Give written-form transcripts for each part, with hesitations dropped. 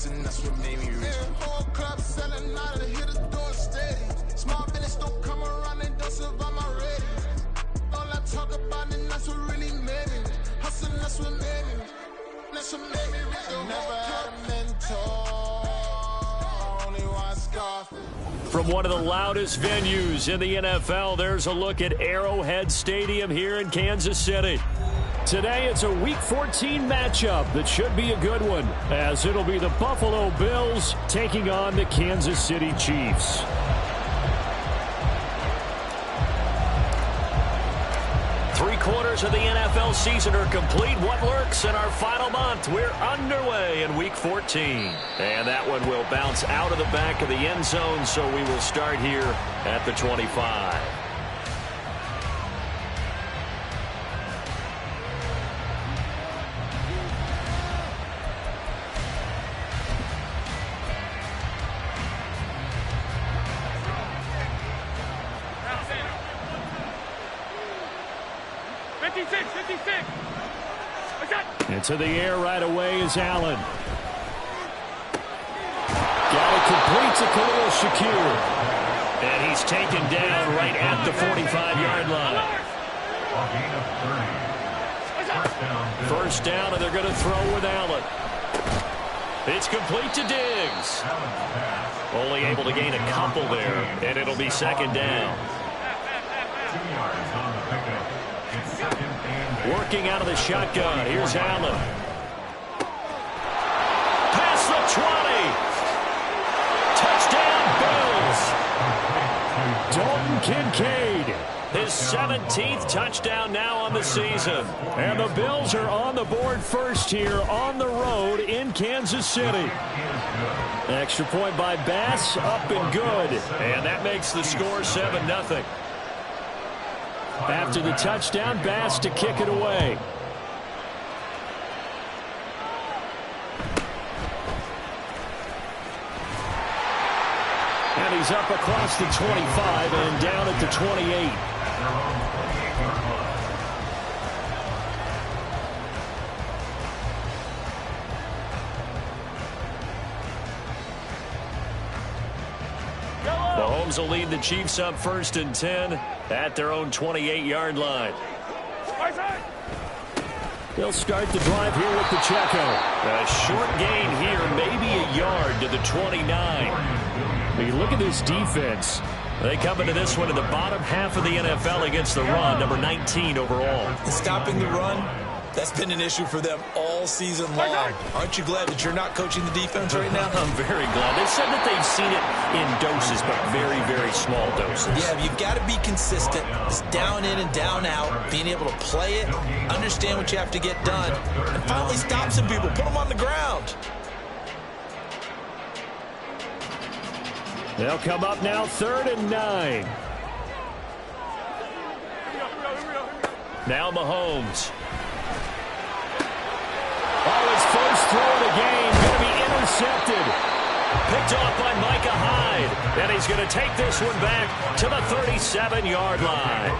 hustling, that's what made me rich. Whole club selling out of the hitters doing steady. Small business don't come around and don't survive my ready. All I talk about it, that's what really made me rich. Hustling, that's what made me rich. That's what made me rich. Never had a mentor, only one scarf. From one of the loudest venues in the NFL, there's a look at Arrowhead Stadium here in Kansas City. Today, it's a Week 14 matchup that should be a good one, as it'll be the Buffalo Bills taking on the Kansas City Chiefs. Three-quarters of the NFL season are complete. What lurks in our final month? We're underway in Week 14. And that one will bounce out of the back of the end zone, so we will start here at the 25. Into the air right away is Allen. Got it complete to Khalil Shakir. And he's taken down right at the 45-yard line. First down, and they're going to throw with Allen. It's complete to Diggs. Only able to gain a couple there, and it'll be second down. Working out of the shotgun. Here's Allen. Past the 20. Touchdown, Bills. Dalton Kincaid. His 17th touchdown now on the season. And the Bills are on the board first here on the road in Kansas City. Extra point by Bass, up and good. And that makes the score 7-0. After the touchdown, Bass to kick it away. And he's up across the 25 and down at the 28. Mahomes will lead the Chiefs up 1st and 10 at their own 28-yard line. They'll start the drive here with Pacheco. A short gain here, maybe a yard to the 29. You look at this defense. They come into this one in the bottom half of the NFL against the run, number 19 overall. Stopping the run, that's been an issue for them all season long. Aren't you glad that you're not coaching the defense right now? I'm very glad. They said that they've seen it in doses, but very, very small doses. Yeah, you've got to be consistent. It's down in and down out, being able to play it, understand what you have to get done, and finally stop some people, put them on the ground. They'll come up now 3rd and 9. Now Mahomes. Oh, his first throw of the game going to be intercepted. Picked off by Micah Hyde. And he's going to take this one back to the 37-yard line.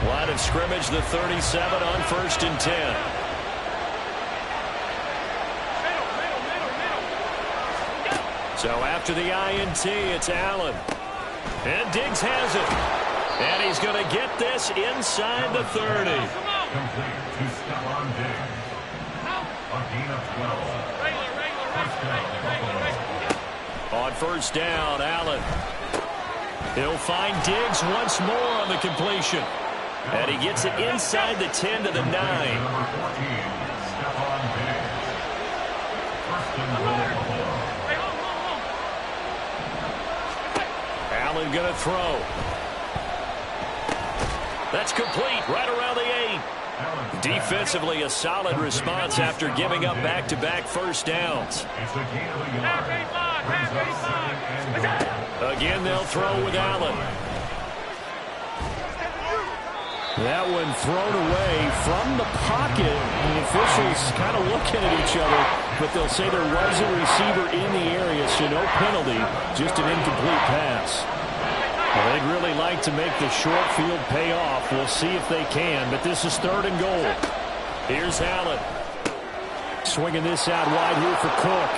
Line of scrimmage, the 37 on 1st and 10. So after the INT, it's Allen. And Diggs has it. And he's going to get this inside the 30. On 1st down, Allen. He'll find Diggs once more on the completion. And he gets it inside the 10 to the 9. Allen going to throw. That's complete right around the 8. Defensively, a solid response after giving up back-to-back first downs. Again, they'll throw with Allen. That one thrown away from the pocket. The officials kind of looking at each other, but they'll say there was a receiver in the area, so no penalty, just an incomplete pass. Well, they'd really like to make the short field pay off. We'll see if they can, but this is 3rd and goal. Here's Allen. Swinging this out wide here for Cook.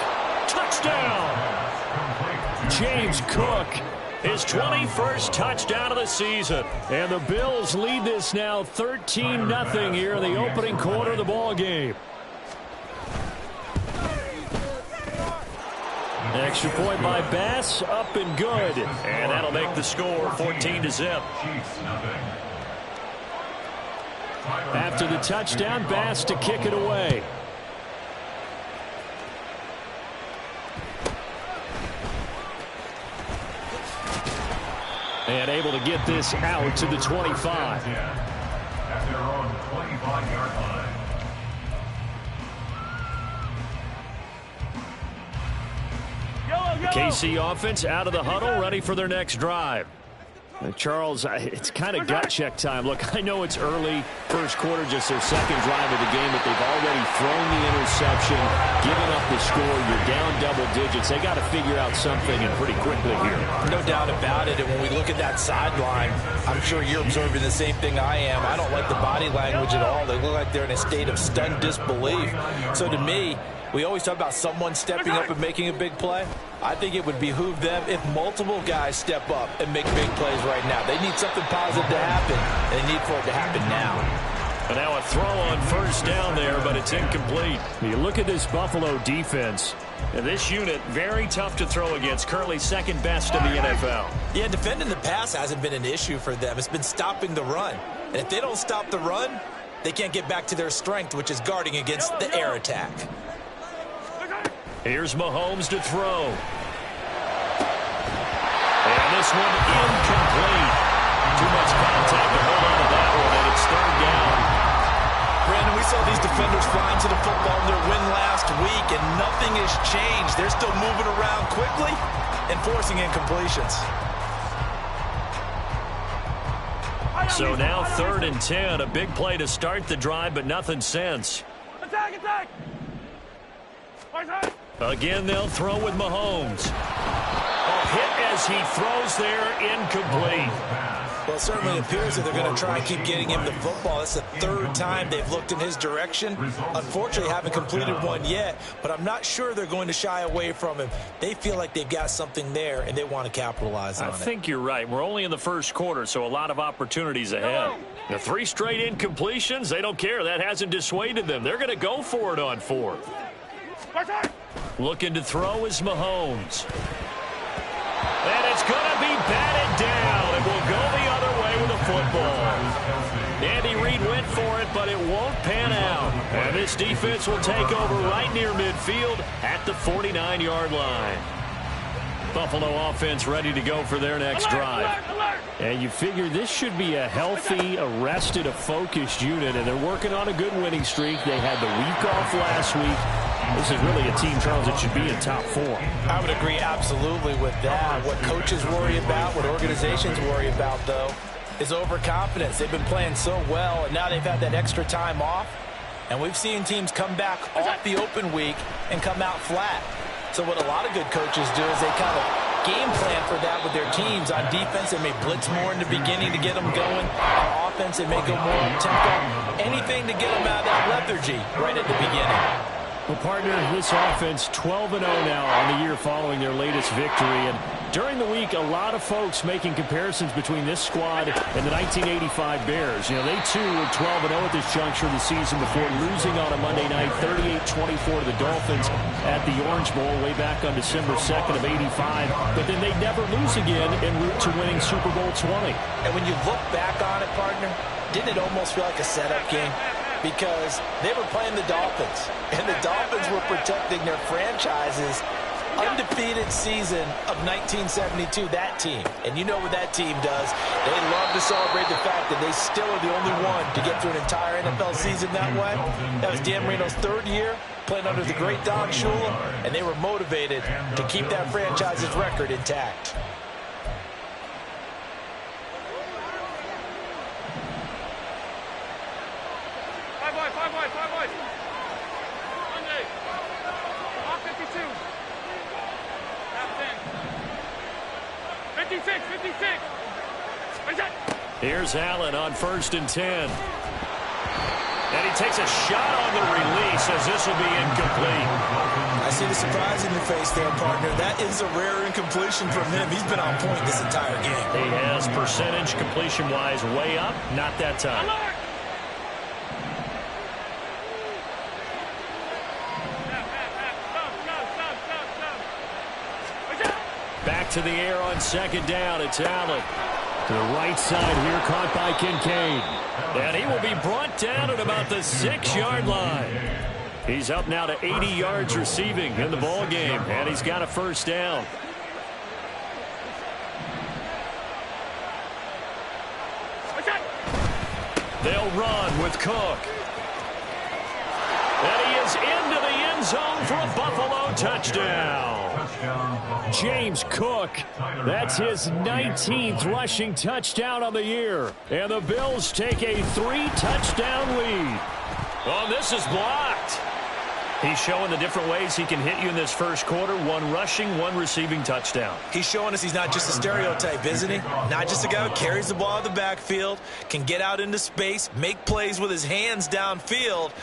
Touchdown! James Cook, his 21st touchdown of the season. And the Bills lead this now 13-0 here in the opening quarter of the ball game. Extra point by Bass, up and good. And that'll make the score 14-0. After the touchdown, Bass to kick it away. And able to get this out to the 25. At their own 25-yard line. KC offense out of the huddle, ready for their next drive. Charles, it's kind of gut check time. Look, I know it's early, first quarter, just their second drive of the game, but they've already thrown the interception, given up the score. You're down double digits. They got to figure out something, and pretty quickly here. No doubt about it. And when we look at that sideline, I'm sure you're observing the same thing I am. I don't like the body language at all. They look like they're in a state of stunned disbelief. So to me, we always talk about someone stepping up and making a big play. I think it would behoove them if multiple guys step up and make big plays right now. They need something positive to happen, and they need for it to happen now. And now a throw on first down there, but it's incomplete. You look at this Buffalo defense. And this unit, very tough to throw against, currently second best in the NFL. Yeah, defending the pass hasn't been an issue for them. It's been stopping the run. And if they don't stop the run, they can't get back to their strength, which is guarding against the air attack. Here's Mahomes to throw. And this one incomplete. Too much contact to hold on to that one, and it's third down. Brandon, we saw these defenders flying to the football in their win last week, and nothing has changed. They're still moving around quickly and forcing incompletions. So now 3rd and 10. A big play to start the drive, but nothing since. Attack, attack! Again, they'll throw with Mahomes. A hit as he throws there, incomplete. Well, it certainly appears that they're going to try and keep getting him the football. That's the 3rd time they've looked in his direction. Unfortunately, haven't completed one yet, but I'm not sure they're going to shy away from him. They feel like they've got something there, and they want to capitalize on it. I think you're right. We're only in the first quarter, so a lot of opportunities ahead. The 3 straight incompletions, they don't care. That hasn't dissuaded them. They're going to go for it on 4th. Looking to throw is Mahomes. And it's going to be batted down. It will go the other way with a football. Andy Reid went for it, but it won't pan out. And this defense will take over right near midfield at the 49-yard line. Buffalo offense ready to go for their next drive. And you figure this should be a healthy, a rested, a focused unit, and they're working on a good winning streak. They had the week off last week. This is really a team, Charles, that should be in top 4. I would agree absolutely with that. What coaches worry about, what organizations worry about, though, is overconfidence. They've been playing so well, and now they've had that extra time off. And we've seen teams come back off the open week and come out flat. So what a lot of good coaches do is they kind of game plan for that with their teams. On defense, they may blitz more in the beginning to get them going. On offense, they may go more up-tempo. Anything to get them out of that lethargy right at the beginning. Well, partner, this offense 12-0 now on the year following their latest victory. And during the week, a lot of folks making comparisons between this squad and the 1985 Bears. You know, they too were 12-0 at this juncture of the season before losing on a Monday night 38-24 to the Dolphins at the Orange Bowl way back on December 2nd of 85. But then they never lose again en route to winning Super Bowl 20. And when you look back on it, partner, didn't it almost feel like a setup game? Because they were playing the Dolphins, and the Dolphins were protecting their franchise's undefeated season of 1972, that team. And you know what that team does. They love to celebrate the fact that they still are the only one to get through an entire NFL season that way. That was Dan Marino's 3rd year, playing under the great Don Shula, and they were motivated to keep that franchise's record intact. Here's Allen on 1st and 10. And he takes a shot on the release as this this will be incomplete. I see the surprise in your face there, partner. That is a rare incompletion from him. He's been on point this entire game. He has percentage completion-wise way up. Not that time. Back to the air on second down. It's Allen. To the right side here, caught by Kincaid. And he will be brought down at about the 6-yard line. He's up now to 80 yards receiving in the ball game, and he's got a first down. They'll run with Cook. And he is into the end zone for a Buffalo touchdown. James Cook, that's his 19th rushing touchdown on the year. And the Bills take a 3-touchdown lead. Oh, this is blocked. He's showing the different ways he can hit you in this first quarter. 1 rushing, 1 receiving touchdown. He's showing us he's not just a stereotype, isn't he? Not just a guy who carries the ball out of the backfield, can get out into space, make plays with his hands downfield.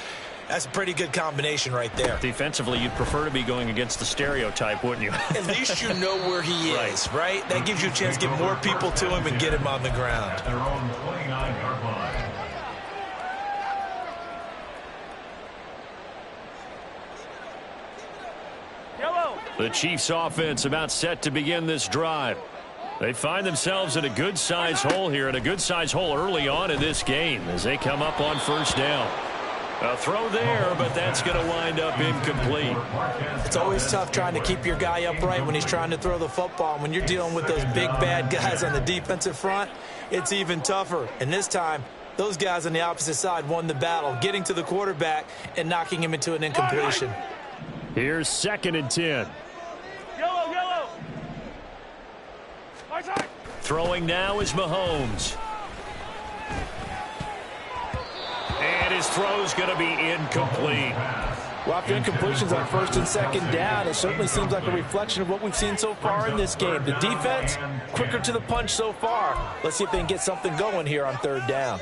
That's a pretty good combination right there. Defensively, you'd prefer to be going against the stereotype, wouldn't you? At least you know where he is, right? That gives you a chance to get more people to him and get him on the ground. At their own 29-yard line. The Chiefs' offense about set to begin this drive. They find themselves in a good-sized hole here, and a good-sized hole early on in this game as they come up on first down. A throw there, but that's going to wind up incomplete. It's always tough trying to keep your guy upright when he's trying to throw the football. When you're dealing with those big, bad guys on the defensive front, it's even tougher. And this time, those guys on the opposite side won the battle, getting to the quarterback and knocking him into an incompletion. Here's 2nd and 10. Yellow. Throwing now is Mahomes. And his throw's going to be incomplete. Well, after incompletions on 1st and 2nd down, it certainly seems like a reflection of what we've seen so far in this game. The defense, quicker to the punch so far. Let's see if they can get something going here on 3rd down.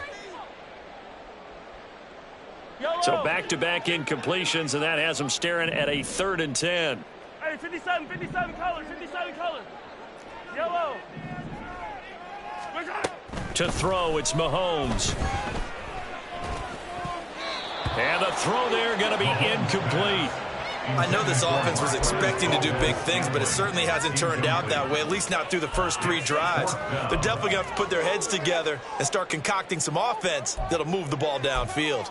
So back-to-back incompletions, and that has them staring at a 3rd and 10. Hey, 57 colors. Yellow. To throw, it's Mahomes. And the throw there going to be incomplete. I know this offense was expecting to do big things, but it certainly hasn't turned out that way, at least not through the first 3 drives. They're definitely going to have to put their heads together and start concocting some offense that'll move the ball downfield.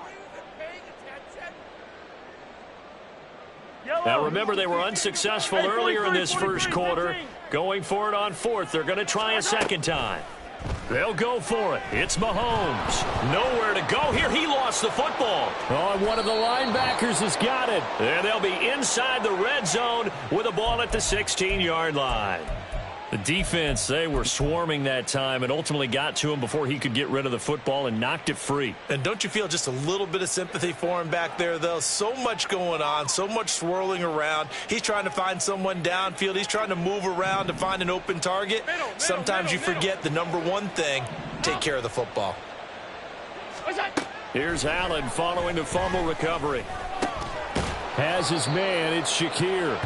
Now remember, they were unsuccessful earlier in this first quarter. Going for it on 4th. They're going to try a 2nd time. They'll go for it. It's Mahomes. Nowhere to go here. He lost the football. Oh, one of the linebackers has got it. And they'll be inside the red zone with the ball at the 16-yard line. The defense, they were swarming that time and ultimately got to him before he could get rid of the football and knocked it free. And don't you feel just a little bit of sympathy for him back there, though? So much going on, so much swirling around. He's trying to find someone downfield. He's trying to move around to find an open target. Sometimes you forget the number one thing, take care of the football. Here's Allen following the fumble recovery. Has his man, it's Shakir.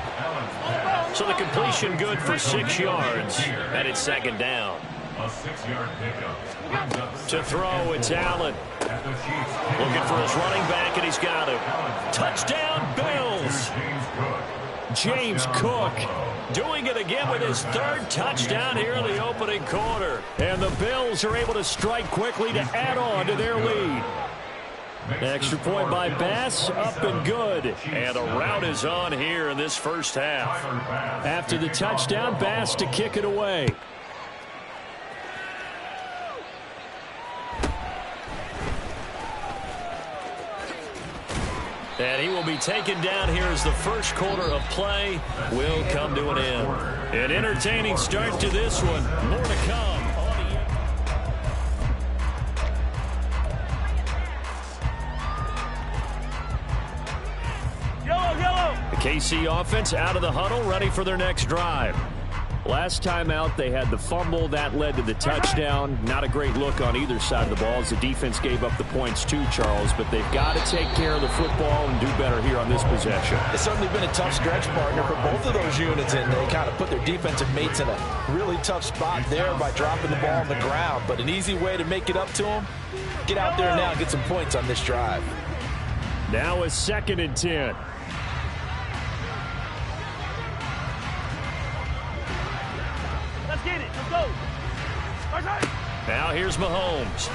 So the completion good for 6 yards, and it's 2nd down. A 6-yard pickup. To throw, it's Allen. Looking for his running back, and he's got him. Touchdown, Bills. James Cook doing it again with his 3rd touchdown here in the opening quarter. And the Bills are able to strike quickly to add on to their lead. Extra point by Bass, up and good. And a rout is on here in this first half. After the touchdown, Bass to kick it away. And he will be taken down here as the first quarter of play will come to an end. An entertaining start to this one. More to come. The KC offense out of the huddle, ready for their next drive. Last time out, they had the fumble. That led to the touchdown. Not a great look on either side of the ball as the defense gave up the points too, Charles. But they've got to take care of the football and do better here on this possession. It's certainly been a tough stretch, partner, for both of those units, and they kind of put their defensive mates in a really tough spot there by dropping the ball on the ground. But an easy way to make it up to them, get out there now and get some points on this drive. Now a 2nd and 10. Let's get it. Let's go. Now here's Mahomes.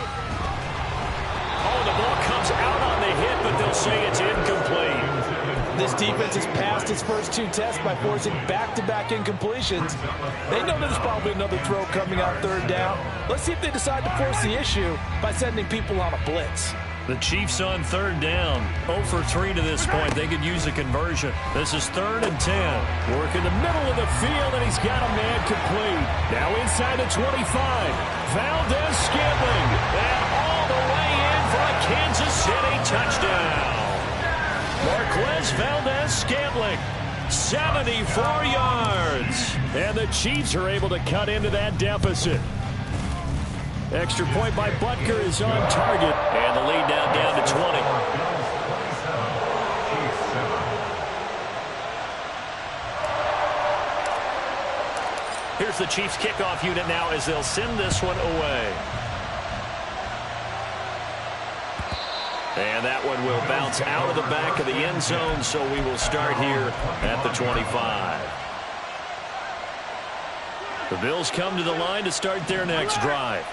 Oh, the ball comes out on the hit, but they'll say it's incomplete. This defense has passed its first 2 tests by forcing back-to-back incompletions. They know there's probably another throw coming on 3rd down. Let's see if they decide to force the issue by sending people on a blitz. The Chiefs on 3rd down. 0 for 3 to this point. They could use a conversion. This is 3rd and 10. Work in the middle of the field, and he's got a man complete. Now inside the 25. Valdez-Scantling. And all the way in for a Kansas City touchdown. Marquez Valdez-Scantling. 74 yards. And the Chiefs are able to cut into that deficit. Extra point by Butker is on target. And the lead now down to 20. Here's the Chiefs kickoff unit now as they'll send this one away. And that one will bounce out of the back of the end zone, so we will start here at the 25. The Bills come to the line to start their next drive.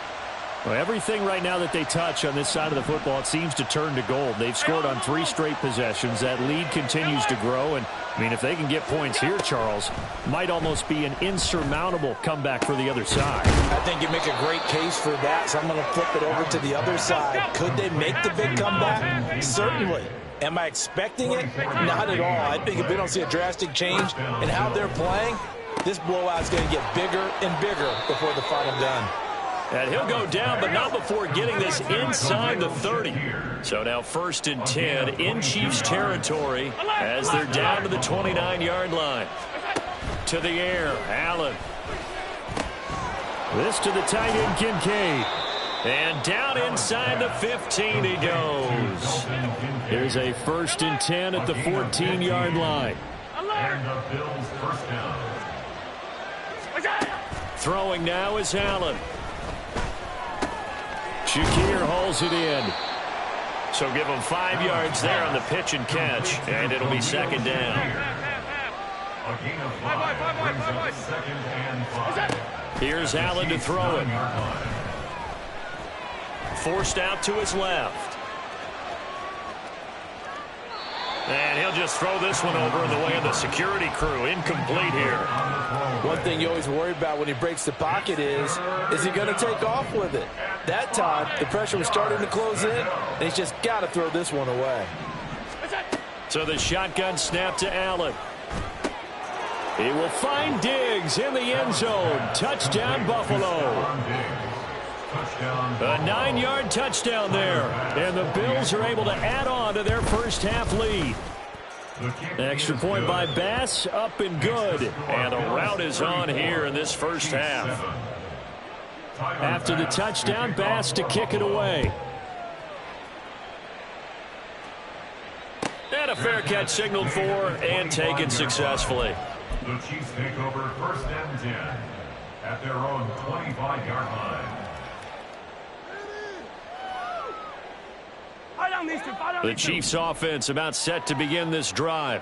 Well, everything right now that they touch on this side of the football, it seems to turn to gold. They've scored on 3 straight possessions. That lead continues to grow. And, I mean, if they can get points here, Charles, might almost be an insurmountable comeback for the other side. I think you make a great case for that, so I'm going to flip it over to the other side. Could they make the big comeback? Certainly. Am I expecting it? Not at all. I think if we don't see a drastic change in how they're playing, this blowout is going to get bigger and bigger before the final gun. And he'll go down, but not before getting this inside the 30. So now 1st and 10 in Chiefs territory as they're down to the 29-yard line. To the air, Allen. This to the tight end, Kincaid. And down inside the 15 he goes. Here's a 1st and 10 at the 14-yard line. And the Bills first down. Throwing now is Allen. Shakir hauls it in. So give him 5 yards there on the pitch and catch, and it'll be 2nd down. A gain of 5 brings up 2nd and 5. Here's Allen to throw it. Forced out to his left. And he'll just throw this one over in the way of the security crew. Incomplete here. One thing you always worry about when he breaks the pocket is he going to take off with it? That time, the pressure was starting to close in, and he's just got to throw this one away. So the shotgun snap to Allen. He will find Diggs in the end zone. Touchdown, Buffalo. A 9-yard touchdown there. And the Bills are able to add on to their first half lead. Extra point by Bass, up and good. And a rout is on here in this first half. After the touchdown, Bass to kick it away. And a fair catch signaled for and taken successfully. The Chiefs take over 1st and 10 at their own 25-yard line. The Chiefs offense about set to begin this drive.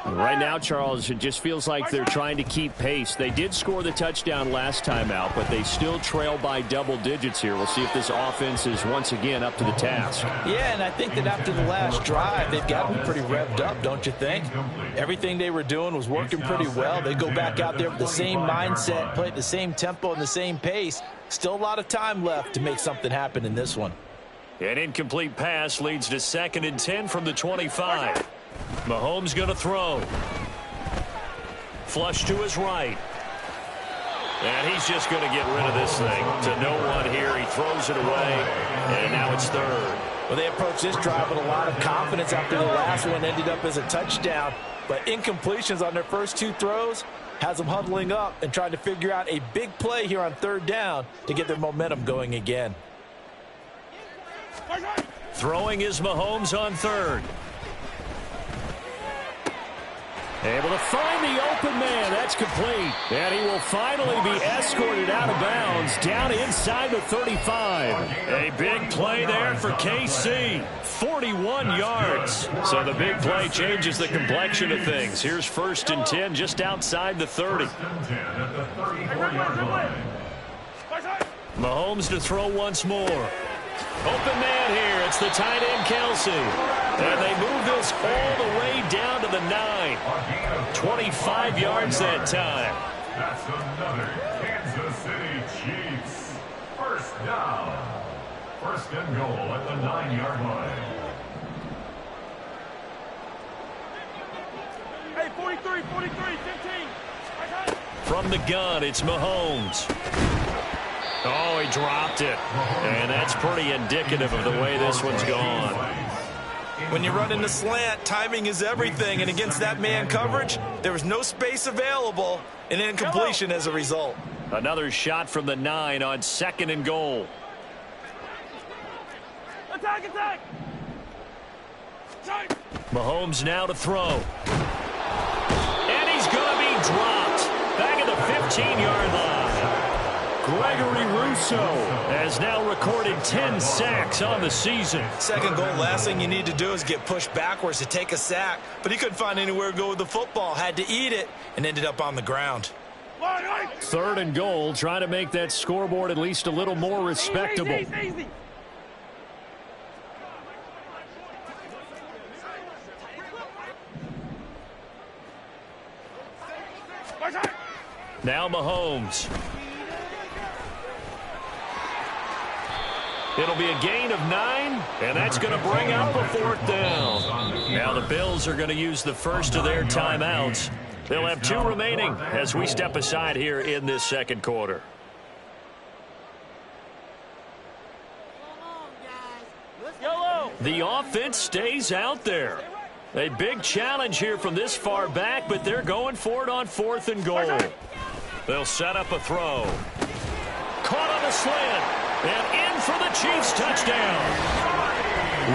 Right now, Charles, it just feels like they're trying to keep pace. They did score the touchdown last time out, but they still trail by double digits here. We'll see if this offense is once again up to the task. Yeah, and I think that after the last drive, they've got them pretty revved up, don't you think? Everything they were doing was working pretty well. They go back out there with the same mindset, play at the same tempo and the same pace. Still a lot of time left to make something happen in this one. An incomplete pass leads to 2nd and 10 from the 25. Mahomes going to throw. Flush to his right. And he's just going to get rid of this thing. To no one here. He throws it away. And now it's 3rd. Well, they approached this drive with a lot of confidence after the last one ended up as a touchdown. But incompletions on their first 2 throws has them huddling up and trying to figure out a big play here on 3rd down to get their momentum going again. Throwing is Mahomes on 3rd. Able to find the open man. That's complete. And he will finally be escorted out of bounds down inside the 35. A big play there for KC. 41 yards. So the big play changes the complexion of things. Here's 1st and 10 just outside the 30. Mahomes to throw once more. Open man here. It's the tight end, Kelsey. And they move this all the way down to the 9. 25 yards that time. That's another Kansas City Chiefs. 1st down. 1st and goal at the 9-yard line. Hey, 43, 15. From the gun, it's Mahomes. Oh, he dropped it. And that's pretty indicative of the way this one's gone. When you run in the slant, timing is everything. And against that man coverage, there was no space available. An incompletion as a result. Another shot from the 9 on 2nd and goal. Attack! Mahomes now to throw. And he's going to be dropped. Back at the 15-yard line. Gregory Rousseau has now recorded 10 sacks on the season. 2nd goal, last thing you need to do is get pushed backwards to take a sack. But he couldn't find anywhere to go with the football. Had to eat it and ended up on the ground. 3rd and goal, trying to make that scoreboard at least a little more respectable. Easy. Now Mahomes. It'll be a gain of 9, and that's going to bring up a 4th down. Now the Bills are going to use the first of their timeouts. They'll have 2 remaining as we step aside here in this 2nd quarter. The offense stays out there. A big challenge here from this far back, but they're going for it on 4th and goal. They'll set up a throw. Caught on a slant. And in for the Chiefs touchdown.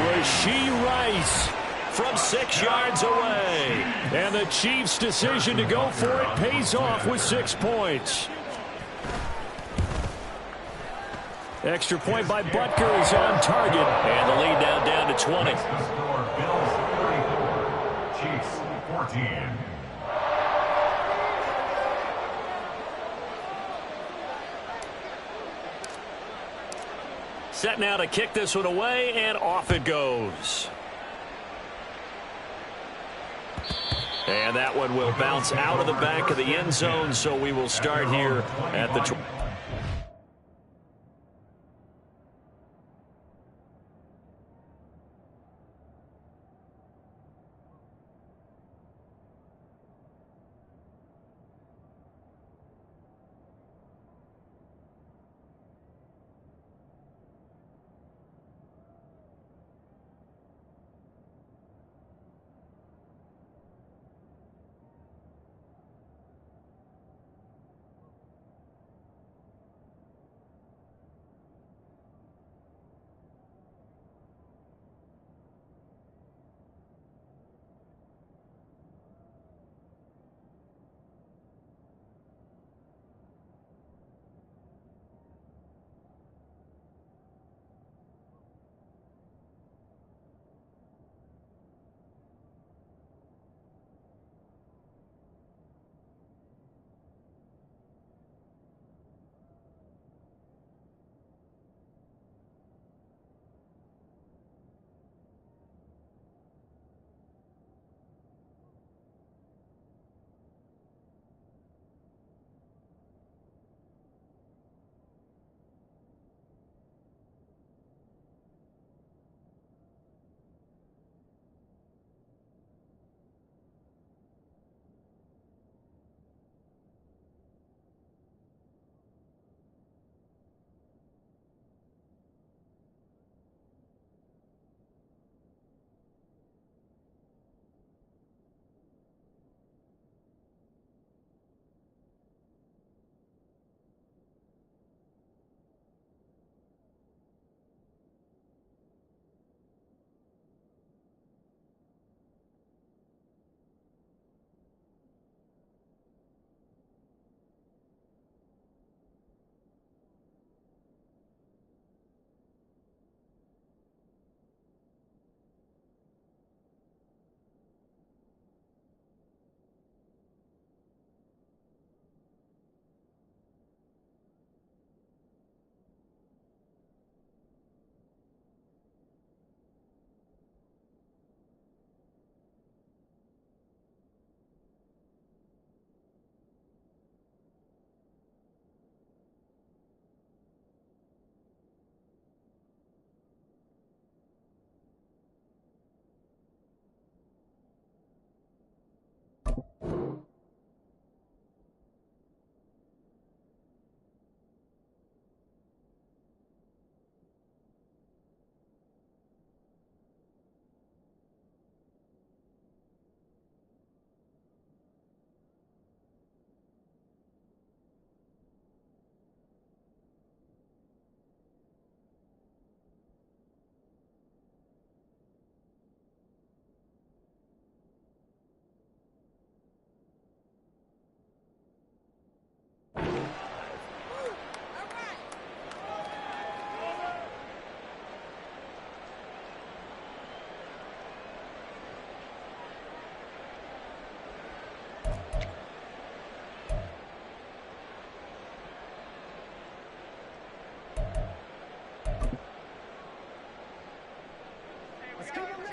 Rashee Rice from 6 yards away. And the Chiefs' decision to go for it pays off with 6 points. Extra point by Butker is on target. And the lead now down to 20. The score, Bills 34, Chiefs 14. Set now to kick this one away, and off it goes. And that one will bounce out of the back of the end zone, so we will start here at the 20.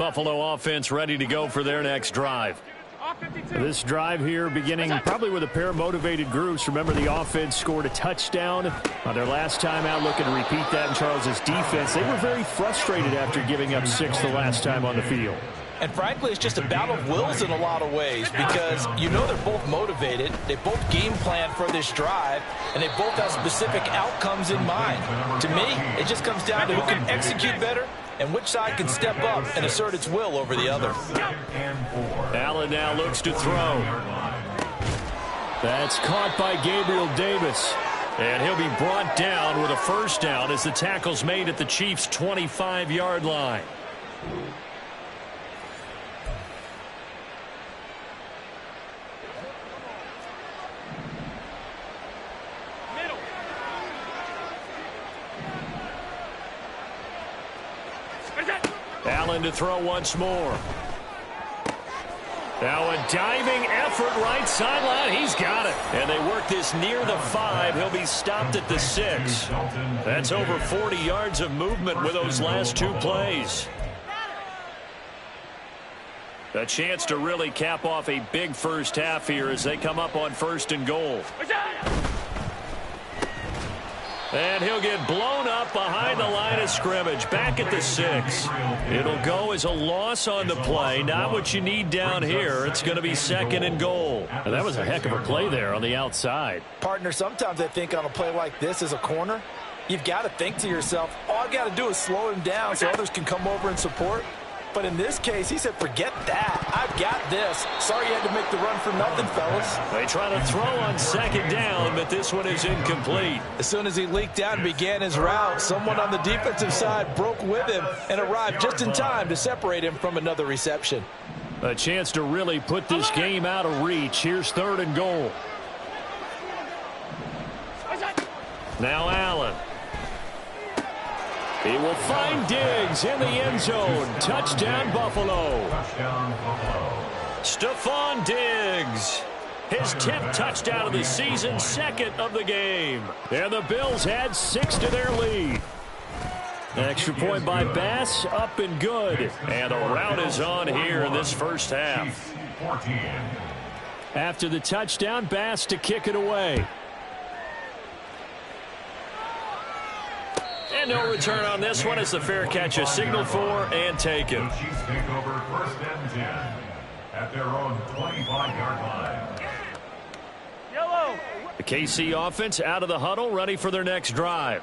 Buffalo offense ready to go for their next drive. This drive here beginning probably with a pair of motivated groups. Remember, the offense scored a touchdown on their last time out, looking to repeat that in Charles' defense. They were very frustrated after giving up 6 the last time on the field. And frankly, it's just a battle of wills in a lot of ways because you know they're both motivated. They both game plan for this drive, and they both have specific outcomes in mind. To me, it just comes down to who can execute better and which side can step up and assert its will over the other. Allen now looks to throw. That's caught by Gabriel Davis. And he'll be brought down with a first down as the tackle's made at the Chiefs' 25-yard line. Allen to throw once more. Now a diving effort right sideline. He's got it. And they work this near the 5. He'll be stopped at the 6. That's over 40 yards of movement with those last 2 plays. A chance to really cap off a big first half here as they come up on 1st and goal. And he'll get blown up behind the line of scrimmage, back at the 6. It'll go as a loss on the play, not what you need down here. It's going to be 2nd and goal. And that was a heck of a play there on the outside. Partner, sometimes I think on a play like this as a corner, you've got to think to yourself, all I've got to do is slow him down so others can come over and support. But in this case, he said, forget that. I've got this. Sorry you had to make the run for nothing, fellas. They try to throw on 2nd down, but this one is incomplete. As soon as he leaked out and began his route, someone on the defensive side broke with him and arrived just in time to separate him from another reception. A chance to really put this game out of reach. Here's 3rd and goal. Now Allen. He will find Diggs in the end zone. Touchdown, Buffalo. Stephon Diggs. His 10th touchdown of the season, 2nd of the game. And the Bills add 6 to their lead. Extra point by Bass, up and good. And the route is on here in this first half. After the touchdown, Bass to kick it away. And no return on this one as the fair catch is signaled for and taken. The Chiefs take over 1st and 10 at their own 25-yard line. Yellow. The KC offense out of the huddle, ready for their next drive.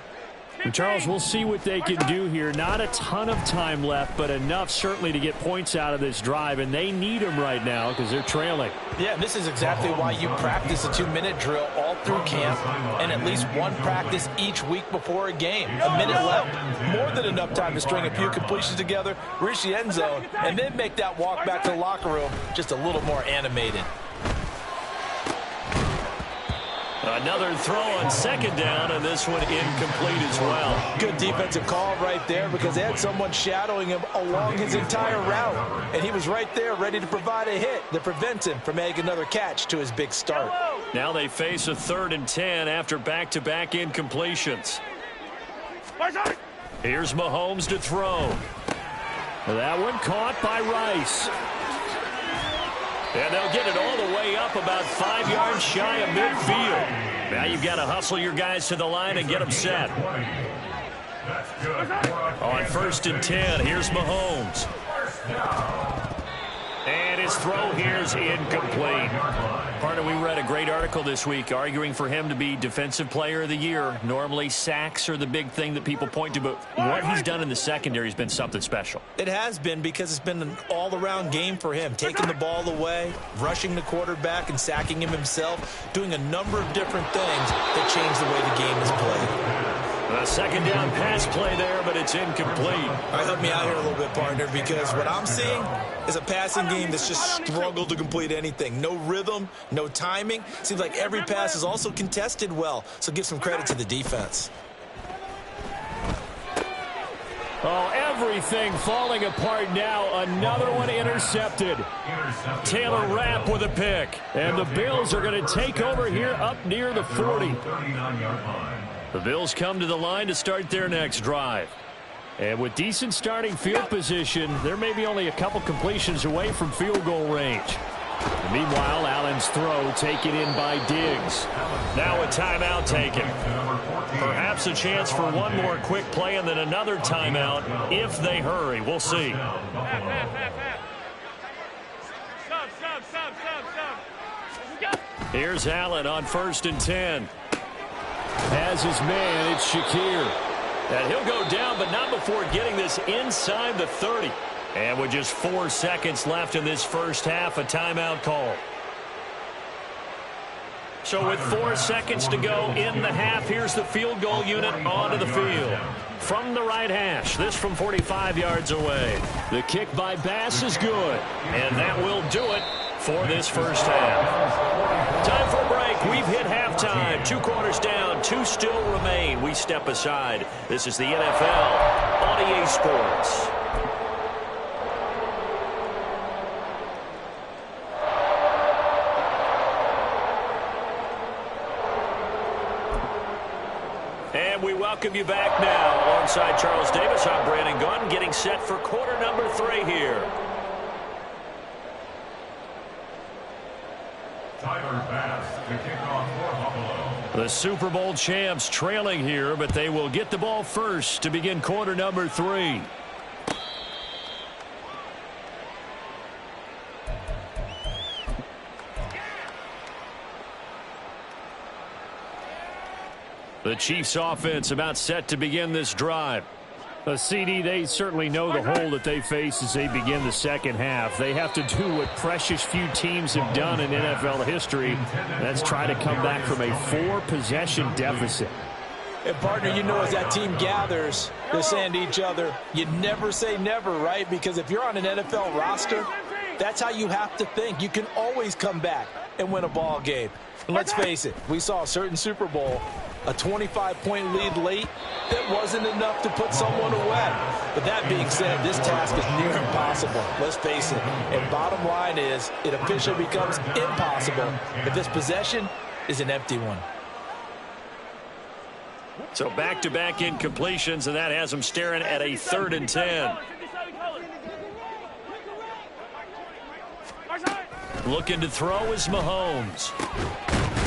And Charles, we'll see what they can do here. Not a ton of time left, but enough certainly to get points out of this drive, and they need them right now because they're trailing. Yeah, and this is exactly why you practice a 2-minute drill all through camp and at least one practice each week before a game. A minute left, more than enough time to string a few completions together, reach the end zone, and then make that walk back to the locker room just a little more animated. Another throw on 2nd down, and this one incomplete as well. Good defensive call right there because they had someone shadowing him along his entire route, and he was right there ready to provide a hit that prevents him from making another catch to his big start. Now they face a 3rd and 10 after back-to-back incompletions. Here's Mahomes to throw. That one caught by Rice. And they'll get it all the way up about 5 yards shy of midfield. Now you've got to hustle your guys to the line and get them set. On 1st and 10, here's Mahomes. And his throw here is incomplete. Partner, we read a great article this week arguing for him to be Defensive Player of the Year. Normally, sacks are the big thing that people point to, but what he's done in the secondary has been something special. It has been because it's been an all-around game for him, taking the ball away, rushing the quarterback, and sacking him himself, doing a number of different things that change the way the game is played. A 2nd down pass play there, but it's incomplete. All right, help me out here a little bit, partner, because what I'm seeing is a passing game that's just struggled to complete anything. No rhythm, no timing. Seems like every pass is also contested well, so give some credit to the defense. Oh, everything falling apart now. Another one intercepted. Taylor Rapp with a pick. And the Bills are going to take over here up near the 40. The Bills come to the line to start their next drive. And with decent starting field position, they're maybe only a couple completions away from field goal range. And meanwhile, Allen's throw taken in by Diggs. Now a timeout taken. Perhaps a chance for one more quick play and then another timeout if they hurry. We'll see. Here's Allen on 1st and 10. Has his man, it's Shakir. And he'll go down, but not before getting this inside the 30. And with just 4 seconds left in this first half, a timeout call. So with 4 seconds to go in the half, here's the field goal unit onto the field. From the right hash, this from 45 yards away. The kick by Bass is good. And that will do it for this first half. Time for a break. We've hit halftime. 2 quarters down. 2 still remain. We step aside. This is the NFL on EA Sports. And we welcome you back now. Alongside Charles Davis, I'm Brandon Gaudin, getting set for quarter number 3 here. Tyler Bass, the kickoff for Buffalo. The Super Bowl champs trailing here, but they will get the ball first to begin quarter number 3. The Chiefs offense about set to begin this drive. CD, they certainly know the hole that they face as they begin the second half. They have to do what precious few teams have done in NFL history. That's try to come back from a 4-possession deficit. And partner, you know, as that team gathers, they're saying to each other, you never say never, right? Because if you're on an NFL roster, that's how you have to think. You can always come back and win a ball game. And let's face it, we saw a certain Super Bowl, a 25-point lead late, that wasn't enough to put someone away. But that being said, this task is near impossible. Let's face it. And bottom line is, it officially becomes impossible if this possession is an empty one. So back-to-back incompletions, and that has them staring at a 3rd and 10. Looking to throw is Mahomes.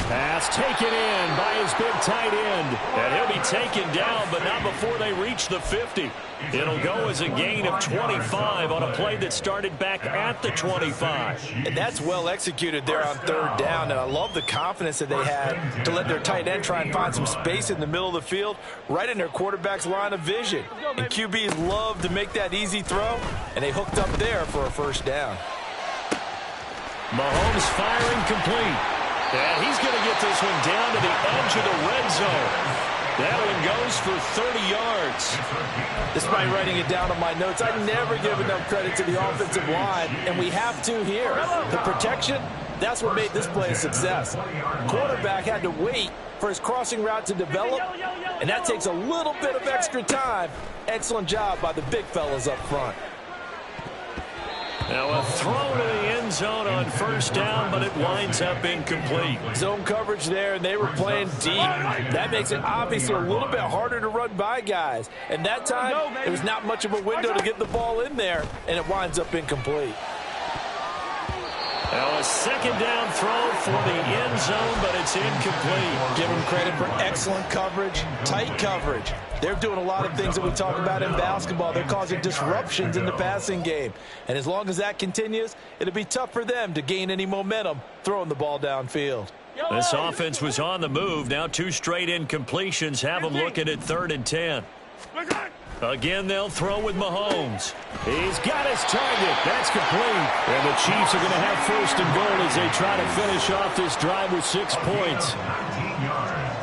Pass taken in by his big tight end. And he'll be taken down, but not before they reach the 50. It'll go as a gain of 25 on a play that started back at the 25. And that's well executed there on 3rd down. And I love the confidence that they had to let their tight end try and find some space in the middle of the field, right in their quarterback's line of vision. And QBs love to make that easy throw, and they hooked up there for a 1st down. Mahomes firing complete. And he's going to get this one down to the edge of the red zone. That one goes for 30 yards. Despite writing it down on my notes, I never give enough credit to the offensive line, and we have to here. The protection, that's what made this play a success. Quarterback had to wait for his crossing route to develop, and that takes a little bit of extra time. Excellent job by the big fellas up front. Now a throw to the end zone on 1st down, but it winds up incomplete. Zone coverage there, and they were playing deep. That makes it obviously a little bit harder to run by guys. And that time, there was not much of a window to get the ball in there, and it winds up incomplete. Now a 2nd down throw for the end zone, but it's incomplete. Give them credit for excellent coverage, tight coverage. They're doing a lot of things that we talk about in basketball. They're causing disruptions in the passing game. And as long as that continues, it'll be tough for them to gain any momentum throwing the ball downfield. This offense was on the move. Now 2 straight incompletions have them looking at 3rd and 10. Again, they'll throw with Mahomes. He's got his target. That's complete. And the Chiefs are going to have 1st and goal as they try to finish off this drive with 6 points. 19 yards.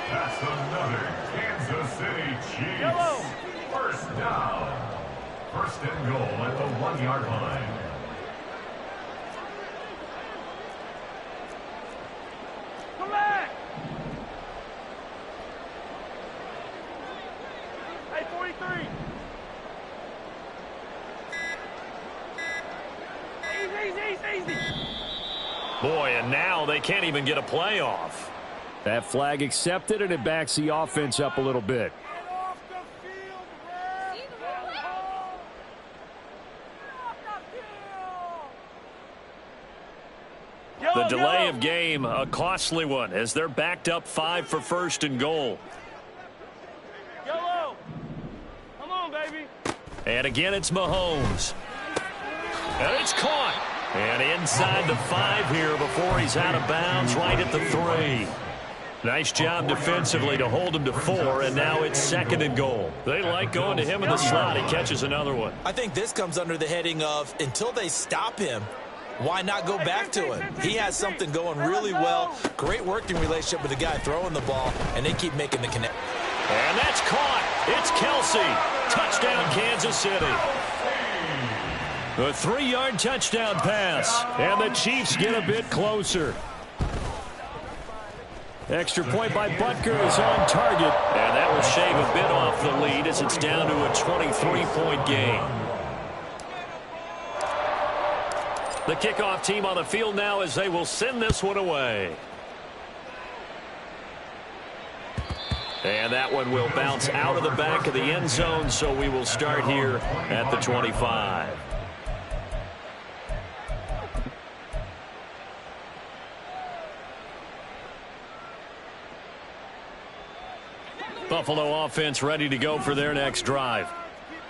That's another Kansas City Chiefs. 1st down. 1st and goal at the 1-yard line. Come back. Hey, 43. Easy. Boy, and now they can't even get a playoff. That flag accepted, and it backs the offense up a little bit. The delay of game, a costly one, as they're backed up 5 for first and goal. Yellow. Come on, baby. And again, it's Mahomes. And it's caught. And inside the 5 here before he's out of bounds, right at the 3. Nice job defensively to hold him to 4, and now it's 2nd and goal. They like going to him in the slot. He catches another one. I think this comes under the heading of, until they stop him, why not go back to him? He has something going really well. Great working relationship with the guy throwing the ball, and they keep making the connect. And that's caught. It's Kelsey. Touchdown, Kansas City. A 3-yard touchdown pass, and the Chiefs get a bit closer. Extra point by Butker is on target, and that will shave a bit off the lead as it's down to a 23-point game. The kickoff team on the field now as they will send this one away. And that one will bounce out of the back of the end zone, so we will start here at the 25. Buffalo offense ready to go for their next drive.